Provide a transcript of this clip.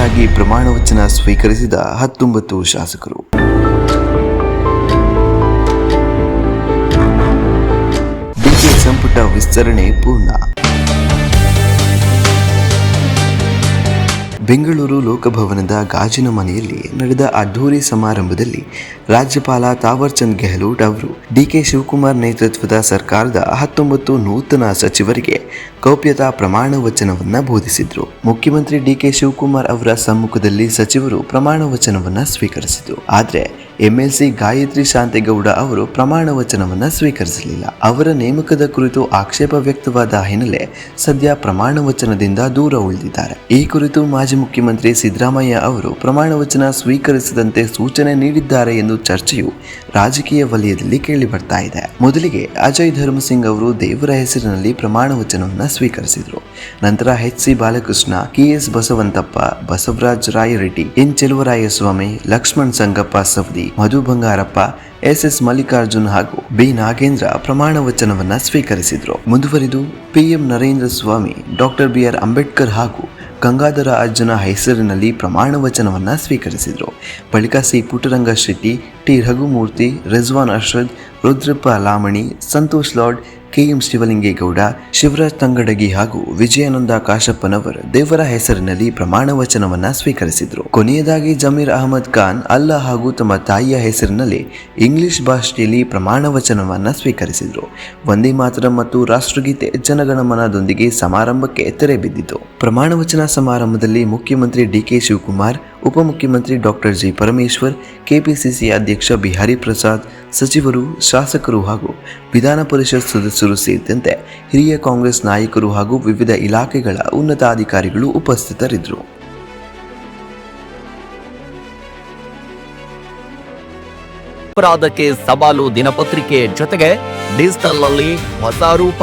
ಸಚಿವರಾಗಿ ಪ್ರಮಾಣ ವಚನ ಸ್ವೀಕರಿಸಿದ 19 ಶಾಸಕರು. ಡಿಕೆ ಸಂಪುಟ ವಿಸ್ತರಣೆ ಪೂರ್ಣ. ಬೆಂಗಳೂರು ಲೋಕಭವನದ ಗಾಜಿನ ಮನೆಯಲ್ಲಿ ನಡೆದ ಅದ್ಧೂರಿ ಸಮಾರಂಭದಲ್ಲಿ ರಾಜ್ಯಪಾಲ ತಾವರ್ ಚಂದ್ ಗೆಹ್ಲೋಟ್ ಅವರು ಡಿಕೆ ಶಿವಕುಮಾರ್ ನೇತೃತ್ವದ ಸರ್ಕಾರದ 19 ನೂತನ ಸಚಿವರಿಗೆ ಗೌಪ್ಯತಾ ಪ್ರಮಾಣ ವಚನವನ್ನ ಬೋಧಿಸಿದ್ರು. ಮುಖ್ಯಮಂತ್ರಿ ಡಿಕೆ ಶಿವಕುಮಾರ್ ಅವರ ಸಮ್ಮುಖದಲ್ಲಿ ಸಚಿವರು ಪ್ರಮಾಣ ವಚನವನ್ನ ಸ್ವೀಕರಿಸಿದರು. ಆದರೆ ಎಂಎಲ್ಸಿ ಗಾಯತ್ರಿ ಶಾಂತೇಗೌಡ ಅವರು ಪ್ರಮಾಣ ವಚನವನ್ನ ಸ್ವೀಕರಿಸಲಿಲ್ಲ. ಅವರ ನೇಮಕದ ಕುರಿತು ಆಕ್ಷೇಪ ವ್ಯಕ್ತವಾದ ಹಿನ್ನೆಲೆ ಸದ್ಯ ಪ್ರಮಾಣ ವಚನದಿಂದ ದೂರ ಉಳಿದಿದ್ದಾರೆ. ಈ ಕುರಿತು ಮಾಜಿ ಮುಖ್ಯಮಂತ್ರಿ ಸಿದ್ದರಾಮಯ್ಯ ಅವರು ಪ್ರಮಾಣ ವಚನ ಸ್ವೀಕರಿಸದಂತೆ ಸೂಚನೆ ನೀಡಿದ್ದಾರೆ ಎಂದು ಚರ್ಚೆಯು ರಾಜಕೀಯ ವಲಯದಲ್ಲಿ ಕೇಳಿ ಬರ್ತಾ ಇದೆ. ಮೊದಲಿಗೆ ಅಜಯ್ ಧರ್ಮಸಿಂಗ್ ಅವರು ದೇವರ ಹೆಸರಿನಲ್ಲಿ ಪ್ರಮಾಣ ವಚನವನ್ನ ಸ್ವೀಕರಿಸಿದರು. ನಂತರ H C. Balakrishna, K S. Basavanthappa, Basavaraja Rayareddy, N. Cheluvarayaswamy, Laxman Sangappa Savadi, Madhu Bangarappa, S S. Mallikarjun ಹಾಗೂ ಬಿ. ನಾಗೇಂದ್ರ ಪ್ರಮಾಣ ವಚನವನ್ನ ಸ್ವೀಕರಿಸಿದರು. ಮುಂದುವರಿದು PM Narendra Swamy, doctor B R. Ambedkar ಹಾಗೂ ಗಂಗಾಧರ ಅಜ್ಜನ ಹೆಸರಿನಲ್ಲಿ ಪ್ರಮಾಣ ವಚನವನ್ನ ಸ್ವೀಕರಿಸಿದರು. ಬಳಿಕ C. Puttaranga Shetty, T. Raghumurthy, Rizwan Arshad, Rudrappa Lamani, Santosh Lad, K M. Shivalingegowda, Shivaraj Tangadagi ಹಾಗೂ ವಿಜಯಾನಂದ ಕಾಶಪ್ಪನವರ್ ದೇವರ ಹೆಸರಿನಲ್ಲಿ ಪ್ರಮಾಣ ವಚನವನ್ನ ಸ್ವೀಕರಿಸಿದರು. ಕೊನೆಯದಾಗಿ ಜಮೀರ್ ಅಹಮದ್ ಖಾನ್ ಅಲ್ಲಾ ಹಾಗೂ ತಮ್ಮ ತಾಯಿಯ ಹೆಸರಿನಲ್ಲಿ ಇಂಗ್ಲಿಷ್ ಭಾಷೆಯಲ್ಲಿ ಪ್ರಮಾಣ ವಚನವನ್ನ ಸ್ವೀಕರಿಸಿದರು. ವಂದೇ ಮಾತರಂ ಮತ್ತು ರಾಷ್ಟ್ರಗೀತೆ ಜನಗಣಮನದೊಂದಿಗೆ ಸಮಾರಂಭಕ್ಕೆ ತೆರೆ ಬಿದ್ದಿತು. ಪ್ರಮಾಣ ವಚನ ಸಮಾರಂಭದಲ್ಲಿ ಮುಖ್ಯಮಂತ್ರಿ ಡಿಕೆ ಶಿವಕುಮಾರ್, ಉಪಮುಖ್ಯಮಂತ್ರಿ ಡಾಕ್ಟರ್ ಜಿ. ಪರಮೇಶ್ವರ್, ಕೆಪಿಸಿಸಿ ಅಧ್ಯಕ್ಷ ಬಿಹಾರಿ ಪ್ರಸಾದ್, ಸಚಿವರು, ಶಾಸಕರು ಹಾಗೂ ವಿಧಾನ ಪರಿಷತ್ ಸದಸ್ಯರು ಸೇರಿದಂತೆ ಹಿರಿಯ ಕಾಂಗ್ರೆಸ್ ನಾಯಕರು ಹಾಗೂ ವಿವಿಧ ಇಲಾಖೆಗಳ ಉನ್ನತಾಧಿಕಾರಿಗಳು ಉಪಸ್ಥಿತರಿದ್ದರು. ಅಪರಾಧಕ್ಕೆ ಸವಾಲು ದಿನಪತ್ರಿಕೆ ಜೊತೆಗೆ ಡಿಜಿಟಲ್ ನಲ್ಲಿ ಹೊಸ ರೂಪ.